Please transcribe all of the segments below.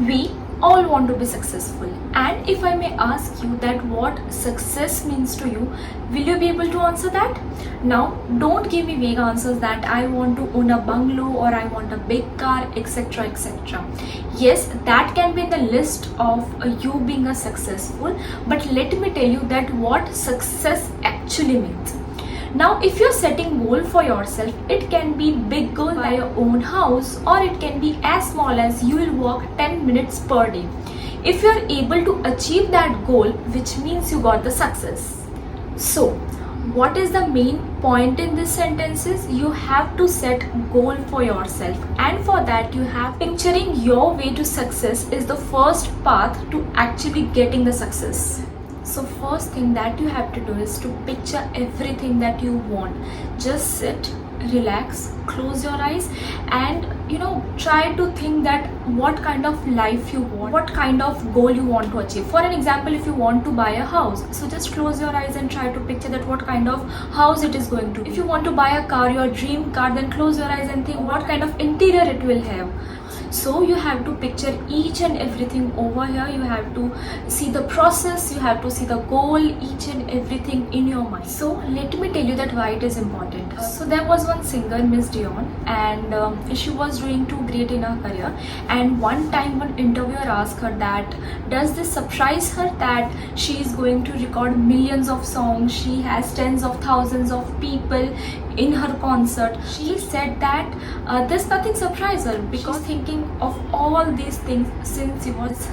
We all want to be successful, and if I may ask you that what success means to you, will you be able to answer that? Now, don't give me vague answers that I want to own a bungalow or I want a big car, etc. etc. Yes, that can be in the list of you being a successful, but let me tell you that what success actually means. Now, if you're setting goal for yourself, it can be big goal by your own house, or it can be as small as you will walk 10 minutes per day. If you're able to achieve that goal, which means you got the success. So, what is the main point in this sentence is you have to set goal for yourself, and for that you have picturing your way to success is the first path to actually getting the success. So first thing that you have to do is to picture everything that you want. Just sit, relax, close your eyes, and try to think that what kind of life you want, what kind of goal you want to achieve. For an example, if you want to buy a house, so just close your eyes and try to picture that what kind of house it is going to be. If you want to buy a car, your dream car, then close your eyes and think what kind of interior it will have. So you have to picture each and everything over here. You have to see the process, you have to see the goal, each and everything in your mind. So let me tell you that why it is important. So there was one singer, Miss Dion, and she was doing too great in her career, and one time one interviewer asked her that does this surprise her that she is going to record millions of songs, she has tens of thousands of people in her concert. She said that there's nothing surprise her because thinking of all these things since she was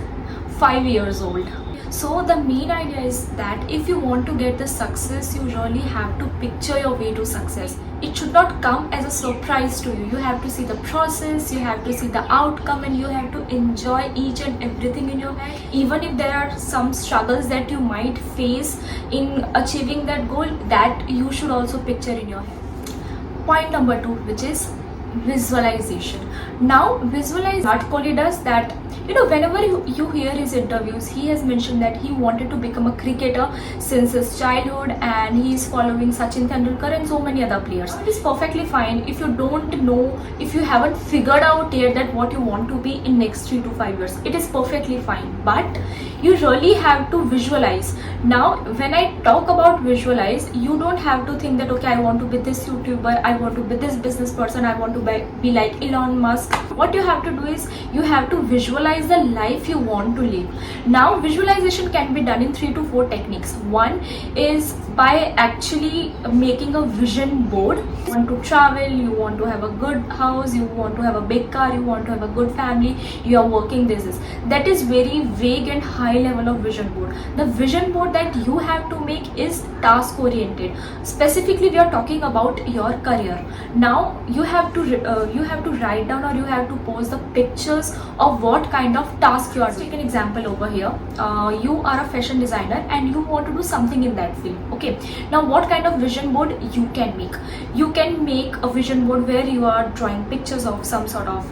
5 years old. So the main idea is that if you want to get the success, you really have to picture your way to success. It should not come as a surprise to you. You have to see the process, you have to see the outcome, and you have to enjoy each and everything in your head. Even if there are some struggles that you might face in achieving that goal, that you should also picture in your head. Point number 2, which is visualization. Now, visualize Virat Kohli does that. Whenever you hear his interviews, he has mentioned that he wanted to become a cricketer since his childhood, and he is following Sachin Tendulkar and so many other players. It is perfectly fine if you don't know, if you haven't figured out yet that what you want to be in next 3 to 5 years. It is perfectly fine, but you really have to visualize. Now, when I talk about visualize, you don't have to think that okay, I want to be this YouTuber, I want to be this business person, I want to be like Elon Musk. What you have to do is you have to visualize the life you want to live. Now, visualization can be done in 3 to 4 techniques. One is by actually making a vision board. You want to travel, you want to have a good house, you want to have a big car, you want to have a good family, you are working this. That is very vague and high level of vision board. The vision board that you have to make is task oriented. Specifically, we are talking about your career. Now, you have to write down, or you have to post the pictures of what kind of task you are doing. Take an example over here. You are a fashion designer and you want to do something in that field. Okay. Now, what kind of vision board you can make? You can make a vision board where you are drawing pictures of some sort of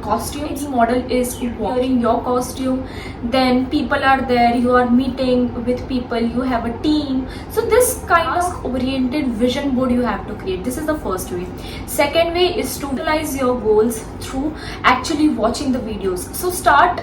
costume. Each model is wearing your costume. Then people are there. You are meeting with people. You have a team. So this kind of oriented vision board you have to create. This is the first way. Second way is to visualize your goals through actually watching the videos. So start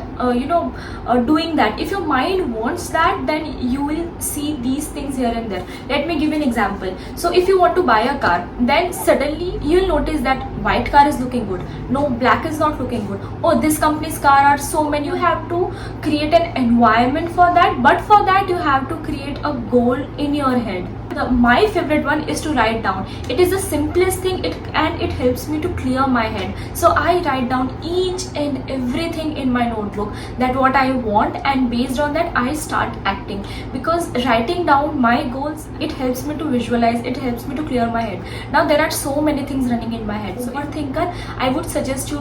doing that. If your mind wants that, then you will see these things here and there. Let me give you an example. So if you want to buy a car, then suddenly you'll notice that white car is looking good, no, black is not looking good, oh, this company's car are so many. You have to create an environment for that, but for that you have to create a goal in your head. My favorite one is to write down. It is the simplest thing, and it helps me to clear my head. So I write down each and everything in my notebook, that what I want, and based on that I start acting. Because writing down my goals, it helps me to visualize, it helps me to clear my head. Now there are so many things running in my head. So for thinker, I would suggest you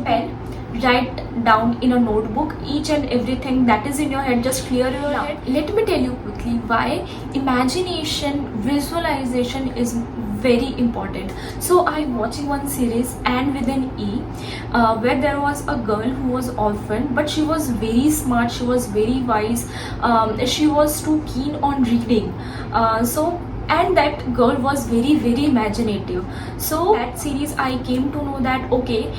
write down in a notebook each and everything that is in your head. Just clear your head. Let me tell you quickly why imagination, visualization is very important. So I'm watching one series, Anne with an E, where there was a girl who was orphaned, but she was very smart, she was very wise, she was too keen on reading. So and that girl was very imaginative. So that series I came to know that okay,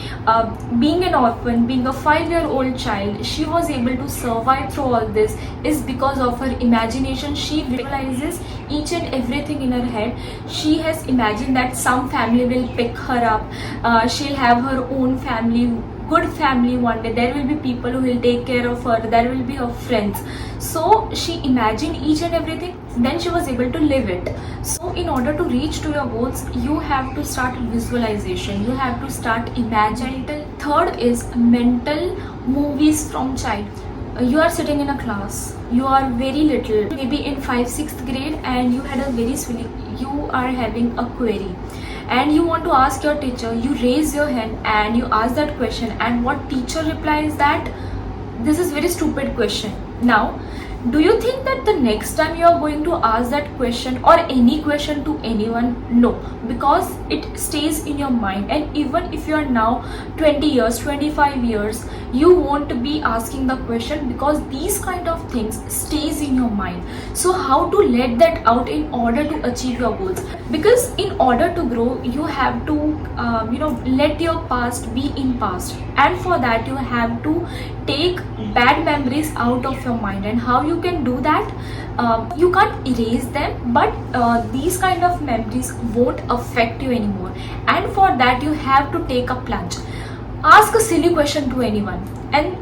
being an orphan, being a 5-year-old child, she was able to survive through all this is because of her imagination. She visualizes each and everything in her head. She has imagined that some family will pick her up, she'll have her own family, good family one day. There will be people who will take care of her, there will be her friends. So she imagined each and everything, then she was able to live it. So in order to reach to your goals, you have to start visualization, you have to start imagining. Third is mental movies from child. You are sitting in a class, you are very little, maybe in 5th-6th grade, and you had a very silly, you are having a query and you want to ask your teacher. You raise your hand and you ask that question, and what teacher replies that this is very stupid question. Now do you think that the next time you are going to ask that question or any question to anyone? No, because it stays in your mind. And even if you are now 20 years, 25 years, you won't be asking the question because these kind of things stays in your mind. So how to let that out in order to achieve your goals? Because in order to grow, you have to let your past be in past, and for that you have to take bad memories out of your mind. And how you can do that? You can't erase them, but these kind of memories won't affect you anymore. And for that you have to take a plunge. Ask a silly question to anyone, and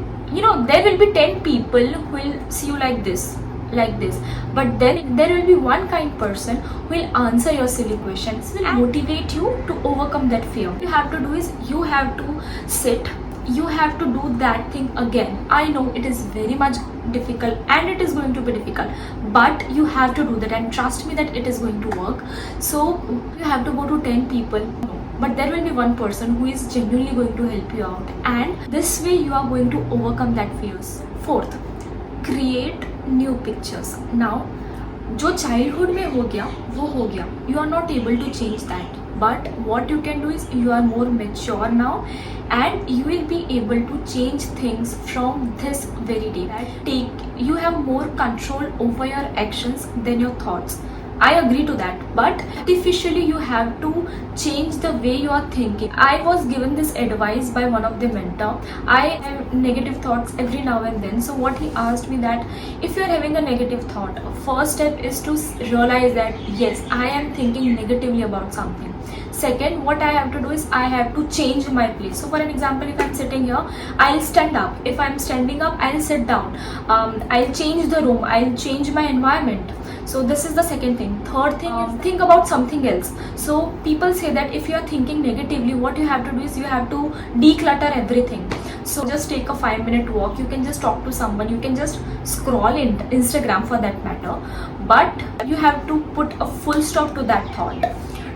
there will be 10 people who will see you like this, but then there will be one kind person who will answer your silly questions, will motivate you to overcome that fear. What you have to do is you have to sit, you have to do that thing again. I know it is very much difficult and it is going to be difficult, but you have to do that, and trust me that it is going to work. So you have to go to 10 people, but there will be one person who is genuinely going to help you out, and this way you are going to overcome that fears. Fourth, create new pictures. Now जो childhood में हो गया वो हो गया, you are not able to change that, but what you can do is you are more mature now and you will be able to change things from this very day. You have more control over your actions than your thoughts. I agree to that, but artificially you have to change the way you are thinking. I was given this advice by one of the mentor. I have negative thoughts every now and then. So what he asked me that if you are having a negative thought, first step is to realize that yes, I am thinking negatively about something. Second, what I have to do is I have to change my place. So for an example, if I'm sitting here, I'll stand up. If I'm standing up, I'll sit down. I'll change the room. I'll change my environment. So this is the second thing. Third thing is think about something else. So people say that if you are thinking negatively, what you have to do is you have to declutter everything. So just take a 5-minute walk. You can just talk to someone. You can just scroll in Instagram for that matter. But you have to put a full stop to that thought.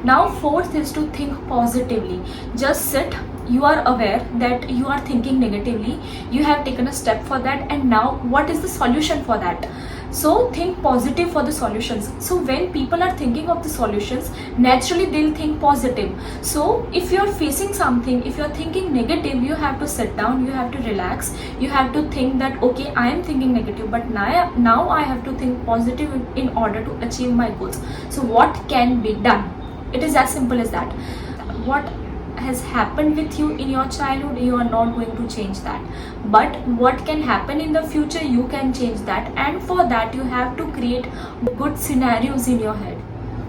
Now fourth is to think positively. Just sit. You are aware that you are thinking negatively. You have taken a step for that, and now what is the solution for that? So think positive for the solutions. So when people are thinking of the solutions, naturally they'll think positive. So if you're facing something, if you're thinking negative, you have to sit down, you have to relax, you have to think that okay, I am thinking negative, but now I have to think positive in order to achieve my goals. So what can be done? It is as simple as that. What has happened with you in your childhood, you are not going to change that, but what can happen in the future, you can change that, and for that you have to create good scenarios in your head.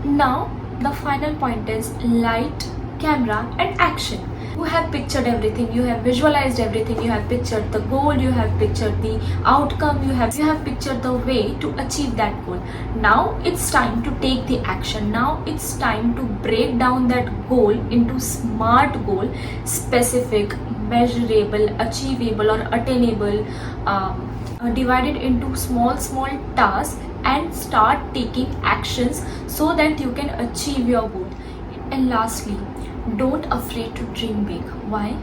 Now the final point is light, camera and action. You have pictured everything, you have visualized everything, you have pictured the goal, you have pictured the outcome, you have pictured the way to achieve that goal. Now it's time to take the action. Now it's time to break down that goal into smart goal, specific, measurable, achievable or attainable, divided into small tasks, and start taking actions so that you can achieve your goal. And lastly, don't afraid to dream big. Why?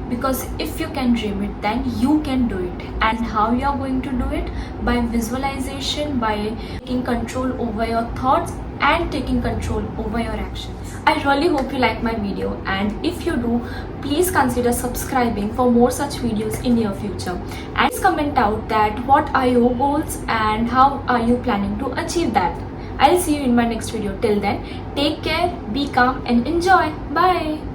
Because if you can dream it, then you can do it. And how you are going to do it? By visualization, by taking control over your thoughts and taking control over your actions. I really hope you like my video, and if you do, please consider subscribing for more such videos in your future. And comment out that what are your goals and how are you planning to achieve that. I'll see you in my next video. Till then, take care, be calm and enjoy. Bye.